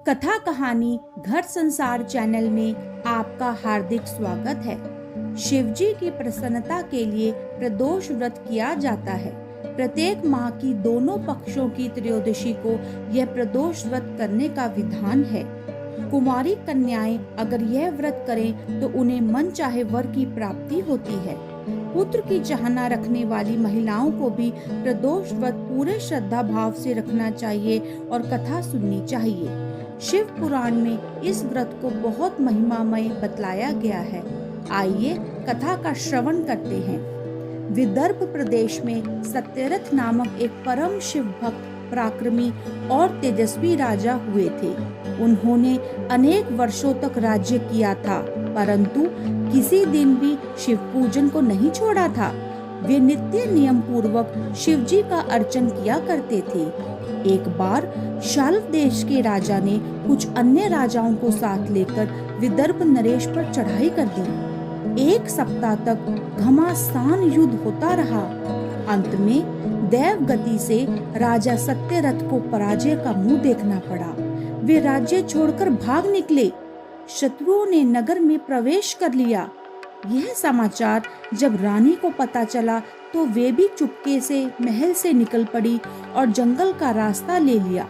कथा कहानी घर संसार चैनल में आपका हार्दिक स्वागत है। शिवजी की प्रसन्नता के लिए प्रदोष व्रत किया जाता है। प्रत्येक माह की दोनों पक्षों की त्रयोदशी को यह प्रदोष व्रत करने का विधान है। कुमारी कन्याएं अगर यह व्रत करें तो उन्हें मन चाहे वर की प्राप्ति होती है। पुत्र की चाहना रखने वाली महिलाओं को भी प्रदोष व्रत पूरे श्रद्धा भाव से रखना चाहिए और कथा सुननी चाहिए। शिव पुराण में इस व्रत को बहुत महिमामय बतलाया गया है। आइए कथा का श्रवण करते हैं। विदर्भ प्रदेश में सत्यरथ नामक एक परम शिव भक्त, पराक्रमी और तेजस्वी राजा हुए थे। उन्होंने अनेक वर्षों तक राज्य किया था, परंतु किसी दिन भी शिव पूजन को नहीं छोड़ा था। वे नित्य नियम पूर्वक शिव जी का अर्चन किया करते थे। एक बार शाल्व देश के राजा ने कुछ अन्य राजाओं को साथ लेकर विदर्भ नरेश पर चढ़ाई कर दी। एक सप्ताह तक घमासान युद्ध होता रहा। अंत में दैव गति से राजा सत्यरथ को पराजय का मुंह देखना पड़ा। वे राज्य छोड़कर भाग निकले। शत्रुओं ने नगर में प्रवेश कर लिया। यह समाचार जब रानी को पता चला तो वे भी चुपके से महल से निकल पड़ी और जंगल का रास्ता ले लिया।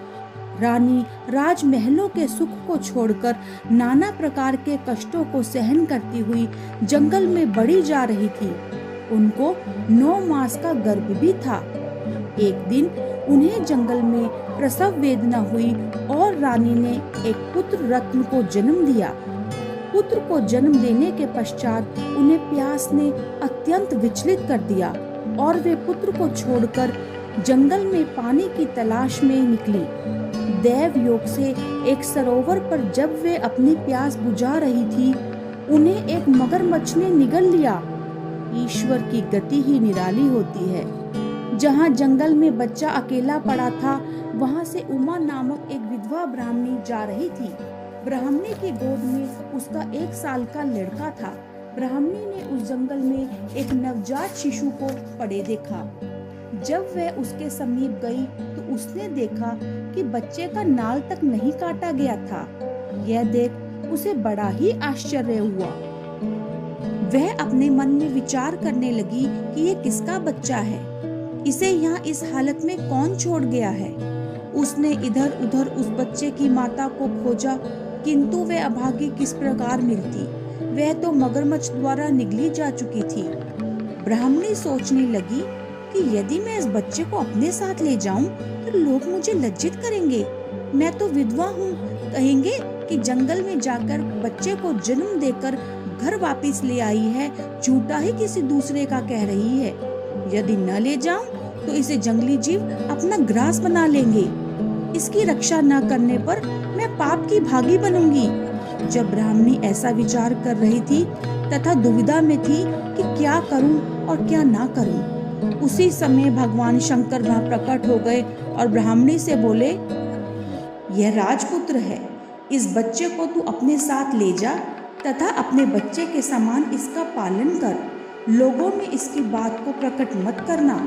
रानी राजमहलों के सुख को छोड़कर नाना प्रकार के कष्टों को सहन करती हुई जंगल में बढ़ी जा रही थी। उनको 9 मास का गर्भ भी था। एक दिन उन्हें जंगल में प्रसव वेदना हुई और रानी ने एक पुत्र रत्न को जन्म दिया। पुत्र को जन्म देने के पश्चात उन्हें प्यास ने अत्यंत विचलित कर दिया और वे पुत्र को छोड़कर जंगल में पानी की तलाश में निकली। दैव योग से एक सरोवर पर जब वे अपनी प्यास बुझा रही थी, उन्हें एक मगरमच्छ ने निगल लिया। ईश्वर की गति ही निराली होती है। जहाँ जंगल में बच्चा अकेला पड़ा था, वहाँ से उमा नामक एक विधवा ब्राह्मणी जा रही थी। ब्राह्मणी की गोद में उसका 1 साल का लड़का था। ब्राह्मणी ने उस जंगल में एक नवजात शिशु को पड़े देखा। जब वह उसके समीप गई तो उसने देखा कि बच्चे का नाल तक नहीं काटा गया था। यह देख उसे बड़ा ही आश्चर्य हुआ। वह अपने मन में विचार करने लगी कि ये किसका बच्चा है, इसे यहाँ इस हालत में कौन छोड़ गया है। उसने इधर उधर उस बच्चे की माता को खोजा, किंतु वह अभागी किस प्रकार मिलती। वह तो मगरमच्छ द्वारा निगली जा चुकी थी। ब्राह्मणी सोचने लगी कि यदि मैं इस बच्चे को अपने साथ ले जाऊं तो लोग मुझे लज्जित करेंगे। मैं तो विधवा हूँ, कहेंगे कि जंगल में जाकर बच्चे को जन्म देकर घर वापस ले आई है, झूठा ही किसी दूसरे का कह रही है। यदि न ले जाऊं तो इसे जंगली जीव अपना ग्रास बना लेंगे। इसकी रक्षा न करने पर मैं पाप की भागी बनूंगी। जब ब्राह्मणी ऐसा विचार कर रही थी तथा दुविधा में थी कि क्या करूं और क्या ना करूं, उसी समय भगवान शंकर वहां प्रकट हो गए और ब्राह्मणी से बोले, यह राजपुत्र है, इस बच्चे को तू अपने साथ ले जा तथा अपने बच्चे के समान इसका पालन कर। लोगों में इसकी बात को प्रकट मत करना,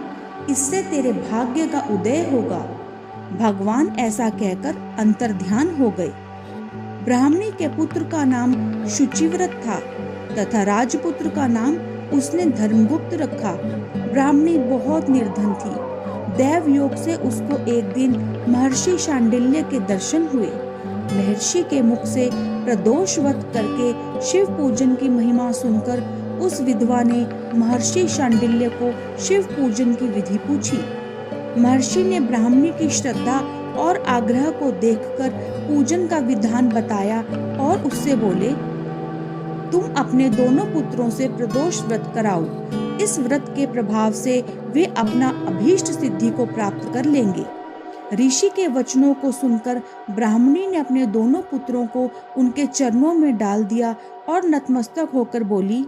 इससे तेरे भाग्य का उदय होगा। भगवान ऐसा कहकर अंतर्ध्यान हो गए। ब्राह्मणी के पुत्र का नाम शुचिव्रत था तथा राजपुत्र का नाम उसने धर्मगुप्त रखा। ब्राह्मणी बहुत निर्धन थी। दैव योग से उसको एक दिन महर्षि शांडिल्य के दर्शन हुए। महर्षि के मुख से प्रदोष व्रत करके शिव पूजन की महिमा सुनकर उस विधवा ने महर्षि शांडिल्य को शिव पूजन की विधि पूछी। महर्षि ने ब्राह्मणी की श्रद्धा और आग्रह को देखकर पूजन का विधान बताया और उससे बोले, तुम अपने दोनों पुत्रों से प्रदोष व्रत कराओ। इस व्रत के प्रभाव से वे अपना अभीष्ट सिद्धि को प्राप्त कर लेंगे। ऋषि के वचनों को सुनकर ब्राह्मणी ने अपने दोनों पुत्रों को उनके चरणों में डाल दिया और नतमस्तक होकर बोली,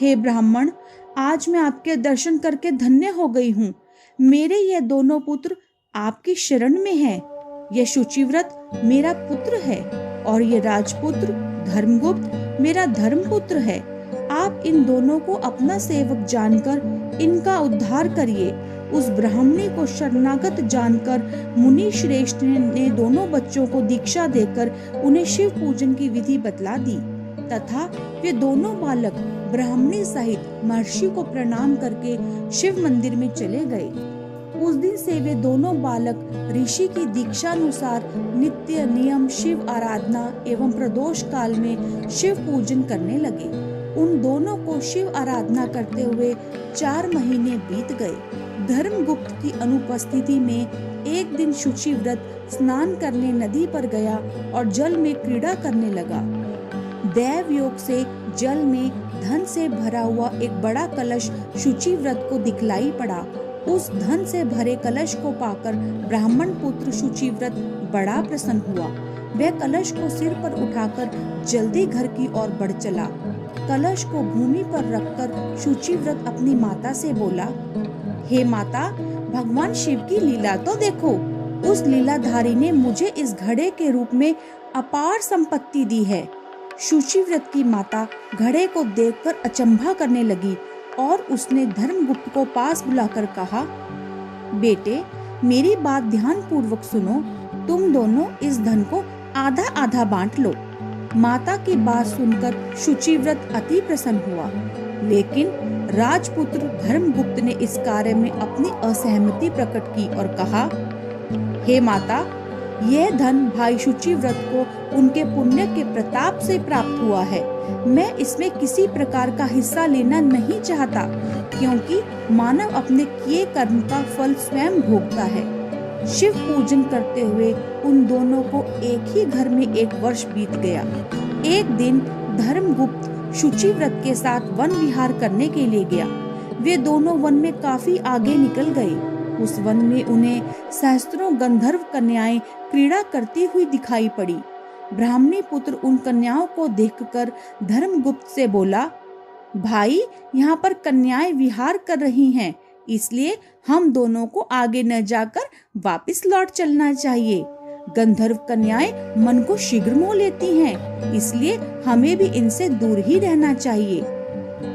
हे ब्राह्मण, आज मैं आपके दर्शन करके धन्य हो गई हूँ। मेरे ये दोनों पुत्र आपकी शरण में हैं। यह शुचिव्रत मेरा पुत्र है और ये राजपुत्र धर्मगुप्त मेरा धर्मपुत्र है। आप इन दोनों को अपना सेवक जानकर इनका उद्धार करिए उस ब्राह्मणी को शरणागत जानकर मुनि श्रेष्ठ ने दोनों बच्चों को दीक्षा देकर उन्हें शिव पूजन की विधि बतला दी तथा वे दोनों बालक ब्राह्मणी सहित महर्षि को प्रणाम करके शिव मंदिर में चले गए। उस दिन से वे दोनों बालक ऋषि की दीक्षा अनुसार नित्य नियम शिव आराधना एवं प्रदोष काल में शिव पूजन करने लगे। उन दोनों को शिव आराधना करते हुए 4 महीने बीत गए। धर्मगुप्त की अनुपस्थिति में एक दिन शुचि व्रत स्नान करने नदी पर गया और जल में क्रीड़ा करने लगा। दैव योग से जल में धन से भरा हुआ एक बड़ा कलश शुचि व्रत को दिखलाई पड़ा। उस धन से भरे कलश को पाकर ब्राह्मण पुत्र शुचि व्रत बड़ा प्रसन्न हुआ। वह कलश को सिर पर उठाकर जल्दी घर की ओर बढ़ चला। कलश को भूमि पर रखकर शुचि व्रत अपनी माता से बोला, हे माता, भगवान शिव की लीला तो देखो। उस लीलाधारी ने मुझे इस घड़े के रूप में अपार संपत्ति दी है। शुचि व्रत की माता घड़े को देखकर अचंभा करने लगी और उसने धर्मगुप्त को पास बुलाकर कहा, बेटे, मेरी बात ध्यान पूर्वक सुनो। तुम दोनों इस धन को आधा आधा बांट लो। माता की बात सुनकर शुचि व्रत अति प्रसन्न हुआ, लेकिन राजपुत्र धर्मगुप्त ने इस कार्य में अपनी असहमति प्रकट की और कहा, हे माता, यह धन भाई शुचि व्रत को उनके पुण्य के प्रताप से प्राप्त हुआ है। मैं इसमें किसी प्रकार का हिस्सा लेना नहीं चाहता, क्योंकि मानव अपने किए कर्म का फल स्वयं भोगता है। शिव पूजन करते हुए उन दोनों को एक ही घर में 1 वर्ष बीत गया। एक दिन धर्मगुप्त शुचि व्रत के साथ वन विहार करने के लिए गया। वे दोनों वन में काफी आगे निकल गए। उस वन में उन्हें सहस्त्रों गंधर्व कन्याएं क्रीड़ा करती हुई दिखाई पड़ी। ब्राह्मणी पुत्र उन कन्याओं को देखकर धर्मगुप्त से बोला, भाई, यहाँ पर कन्याएं विहार कर रही हैं, इसलिए हम दोनों को आगे न जाकर वापस लौट चलना चाहिए। गंधर्व कन्याएं मन को शीघ्र मोह लेती हैं, इसलिए हमें भी इनसे दूर ही रहना चाहिए।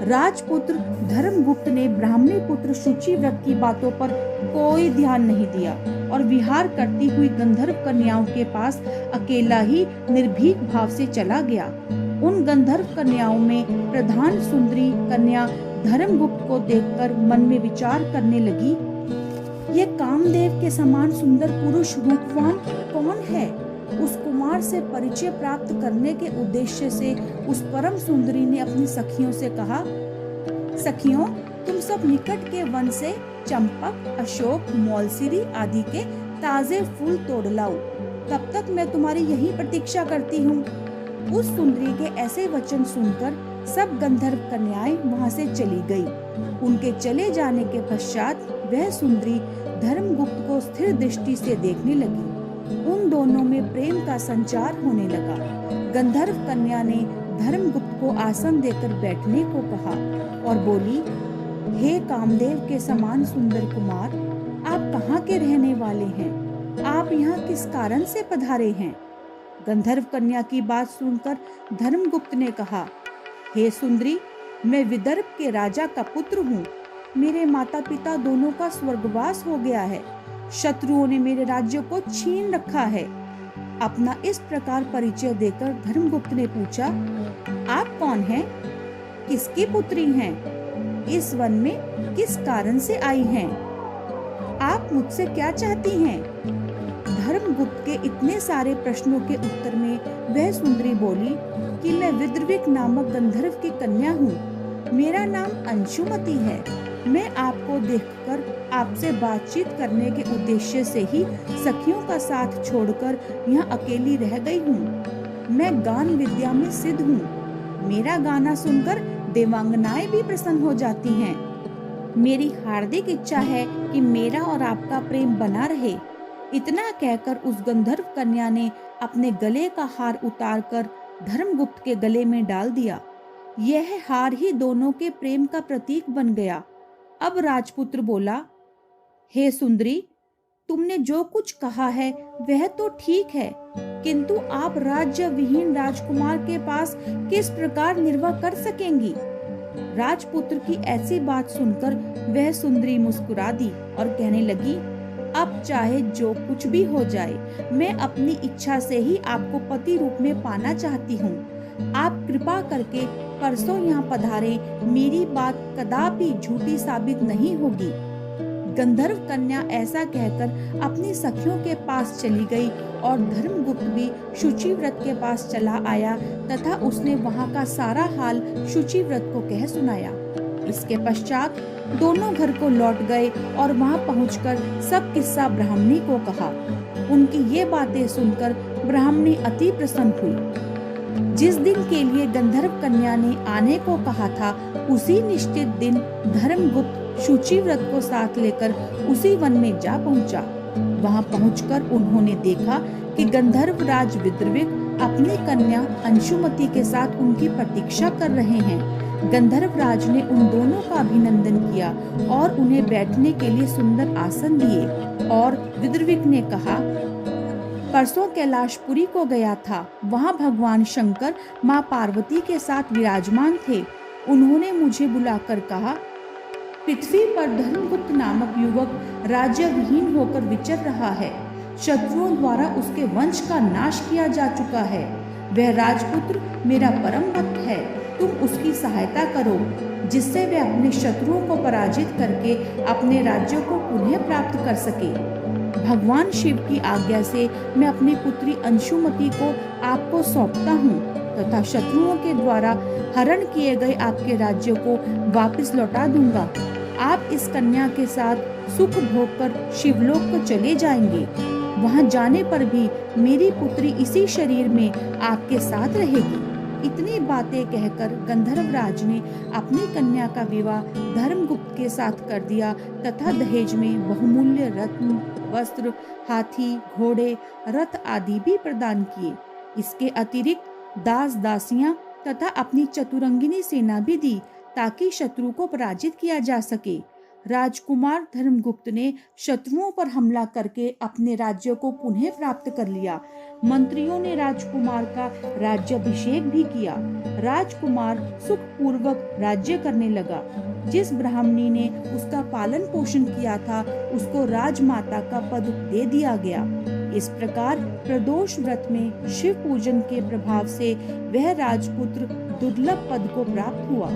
राजपुत्र धर्मगुप्त ने ब्राह्मणी पुत्र शुचि व्रत की बातों पर कोई ध्यान नहीं दिया और विहार करती हुई गंधर्व कन्याओं के पास अकेला ही निर्भीक भाव से चला गया। उन गंधर्व कन्याओं में प्रधान सुंदरी कन्या धर्मगुप्त को देखकर मन में विचार करने लगी, यह कामदेव के समान सुंदर पुरुष रूपवान कौन है? उस कुमार से परिचय प्राप्त करने के उद्देश्य से उस परम सुंदरी ने अपनी सखियों से कहा, सखियों, तुम सब निकट के वन से चंपक, अशोक, मौलसिरी आदि के ताजे फूल तोड़ लाओ। तब तक मैं तुम्हारी यही प्रतीक्षा करती हूँ। उस सुंदरी के ऐसे वचन सुनकर सब गंधर्व कन्याएं वहां से चली गई। उनके चले जाने के पश्चात वह सुंदरी धर्मगुप्त को स्थिर दृष्टि से देखने लगी। उन दोनों में प्रेम का संचार होने लगा। गंधर्व कन्या ने धर्मगुप्त को आसन देकर बैठने को कहा और बोली, हे कामदेव के समान सुंदर कुमार, आप कहाँ के रहने वाले हैं? आप यहाँ किस कारण से पधारे हैं? गंधर्व कन्या की बात सुनकर धर्मगुप्त ने कहा, हे सुंदरी, मैं विदर्भ के राजा का पुत्र हूँ। मेरे माता पिता दोनों का स्वर्गवास हो गया है। शत्रुओं ने मेरे राज्य को छीन रखा है। अपना इस प्रकार परिचय देकर धर्मगुप्त ने पूछा, आप कौन हैं? किसकी पुत्री हैं? इस वन में किस कारण से आई हैं? आप मुझसे क्या चाहती हैं? धर्मगुप्त के इतने सारे प्रश्नों के उत्तर में वह सुंदरी बोली कि मैं विद्रविक नामक गंधर्व की कन्या हूँ। मेरा नाम अंशुमति है। मैं आपको देखकर आपसे बातचीत करने के उद्देश्य से ही सखियों का साथ छोड़कर यहाँ अकेली रह गई हूँ। मैं गान विद्या में सिद्ध हूँ। मेरा गाना सुनकर देवांगनाएं भी प्रसन्न हो जाती हैं। मेरी हार्दिक इच्छा है कि मेरा और आपका प्रेम बना रहे। इतना कहकर उस गंधर्व कन्या ने अपने गले का हार उतारकर धर्मगुप्त के गले में डाल दिया। यह हार ही दोनों के प्रेम का प्रतीक बन गया। अब राजपुत्र बोला, हे सुंदरी, तुमने जो कुछ कहा है वह तो ठीक है, किंतु आप राज्य विहीन राजकुमार के पास किस प्रकार निर्वाह कर सकेंगी? राजपुत्र की ऐसी बात सुनकर वह सुंदरी मुस्कुरा दी और कहने लगी, अब चाहे जो कुछ भी हो जाए, मैं अपनी इच्छा से ही आपको पति रूप में पाना चाहती हूँ। आप कृपा करके परसों यहाँ पधारे, मेरी बात कदापि झूठी साबित नहीं होगी। गंधर्व कन्या ऐसा कहकर अपनी सखियों के पास चली गई और धर्मगुप्त भी शुचिव्रत के पास चला आया तथा उसने वहां का सारा हाल शुचिव्रत को कह सुनाया। इसके पश्चात दोनों घर को लौट गए और वहां पहुंचकर सब किस्सा ब्राह्मणी को कहा। उनकी ये बातें सुनकर ब्राह्मणी अति प्रसन्न हुई। जिस दिन के लिए गंधर्व कन्या ने आने को कहा था, उसी निश्चित दिन धर्मगुप्त शुचिव्रत को साथ लेकर उसी वन में जा पहुंचा। वहां पहुंचकर उन्होंने देखा कि गंधर्व राज विद्रविक अपनी कन्या अंशुमति के साथ उनकी प्रतीक्षा कर रहे हैं। गंधर्व राज ने उन दोनों का अभिनंदन किया और उन्हें बैठने के लिए सुंदर आसन दिए और विद्रविक ने कहा, परसों कैलाशपुरी को गया था, वहां भगवान शंकर माँ पार्वती के साथ विराजमान थे। उन्होंने मुझे बुलाकर कहा, पृथ्वी पर धर्मगुप्त नामक युवक राज्य विहीन होकर विचर रहा है। शत्रुओं द्वारा उसके वंश का नाश किया जा चुका है। वह राजपुत्र मेरा परम भक्त है। तुम उसकी सहायता करो, जिससे वह अपने शत्रुओं को पराजित करके अपने राज्यों को पुनः प्राप्त कर सके। भगवान शिव की आज्ञा से मैं अपनी पुत्री अंशुमति को आपको सौंपता हूँ तथा शत्रुओं के द्वारा हरण किए गए आपके राज्यों को वापस लौटा दूंगा। आप इस कन्या के साथ सुख भोग कर शिवलोक को चले जाएंगे। वहां जाने पर भी मेरी पुत्री इसी शरीर में आपके साथ रहेगी। इतनी बातें कहकर गंधर्व राज ने अपनी कन्या का विवाह धर्मगुप्त के साथ कर दिया तथा दहेज में बहुमूल्य रत्न, वस्त्र, हाथी, घोड़े, रथ आदि भी प्रदान किए। इसके अतिरिक्त दास दासियां तथा अपनी चतुरंगिनी सेना भी दी ताकि शत्रु को पराजित किया जा सके। राजकुमार धर्मगुप्त ने शत्रुओं पर हमला करके अपने राज्य को पुनः प्राप्त कर लिया। मंत्रियों ने राजकुमार का राज्याभिषेक भी किया। राजकुमार सुखपूर्वक राज्य करने लगा। जिस ब्राह्मणी ने उसका पालन पोषण किया था, उसको राजमाता का पद दे दिया गया। इस प्रकार प्रदोष व्रत में शिव पूजन के प्रभाव से वह राजपुत्र दुर्लभ पद को प्राप्त हुआ।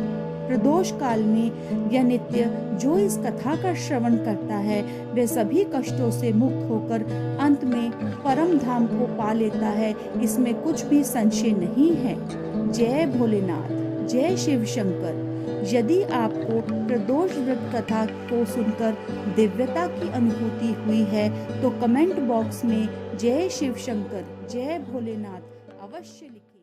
प्रदोष काल में यह नित्य जो इस कथा का श्रवण करता है, वह सभी कष्टों से मुक्त होकर अंत में परम धाम को पा लेता है। इसमें कुछ भी संशय नहीं है। जय भोलेनाथ, जय शिव शंकर। यदि आपको प्रदोष व्रत कथा को सुनकर दिव्यता की अनुभूति हुई है तो कमेंट बॉक्स में जय शिव शंकर, जय भोलेनाथ अवश्य लिखें।